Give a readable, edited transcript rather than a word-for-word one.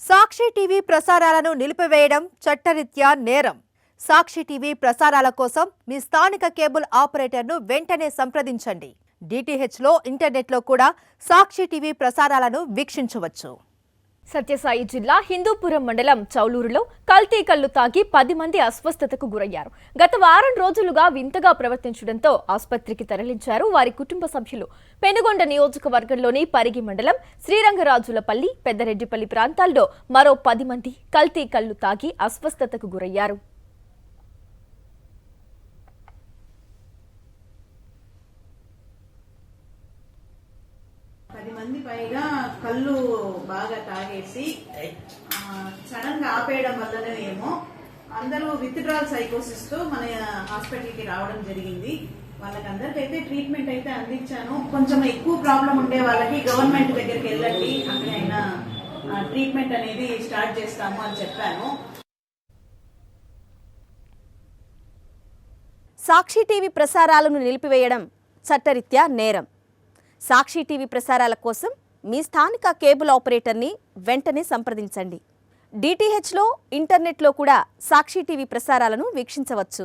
సాక్షి TV ప్రసారాలను నిలిపివేయడం చట్టరీత్యా నేరం. సాక్షి టీవీ ప్రసారాల కోసం మీ స్థానిక కేబుల్ ఆపరేటర్ను వెంటనే సంప్రదించండి. డిటిహెచ్లో, ఇంటర్నెట్లో కూడా సాక్షి టీవీ ప్రసారాలను వీక్షించవచ్చు. సత్యసాయి జిల్లా హిందూపురం మండలం చౌలూరులో కల్తీ కళ్లు తాగి 10 మంది అస్వస్థతకు గురయ్యారు. గత వారం రోజులుగా వింతగా ప్రవర్తించడంతో ఆసుపత్రికి తరలించారు వారి కుటుంబ సభ్యులు. పెనుగొండ నియోజకవర్గంలోని పరిగి మండలం శ్రీరంగరాజులపల్లి, పెద్దరెడ్డిపల్లి ప్రాంతాల్లో మరో 10 మంది కల్తీ కళ్లు తాగి అస్వస్థతకు గురయ్యారు. మంది పైగా కళ్ళు బాగా తాగేసి సడన్ గా ఆపేయడం వల్లనే ఏమో అందరూ విత్డ్రాల్ సైకోసిస్ తో మన హాస్పిటల్ కి రావడం జరిగింది. వాళ్ళకందరికైతే ట్రీట్మెంట్ అయితే అందించాను. కొంచెం ఎక్కువ ప్రాబ్లం ఉండే వాళ్ళకి గవర్నమెంట్ దగ్గరికి వెళ్ళండి, అక్కడైనా ట్రీట్మెంట్ అనేది స్టార్ట్ చేస్తాము అని చెప్పాను. సాక్షి టీవీ ప్రసారాలను నిలిపివేయడం చట్టరీత్యా నేరం. సాక్షి టీవీ ప్రసారాల కోసం మీ స్థానిక కేబుల్ ఆపరేటర్ని వెంటనే సంప్రదించండి. డిటిహెచ్లో, ఇంటర్నెట్లో కూడా సాక్షి టీవీ ప్రసారాలను వీక్షించవచ్చు.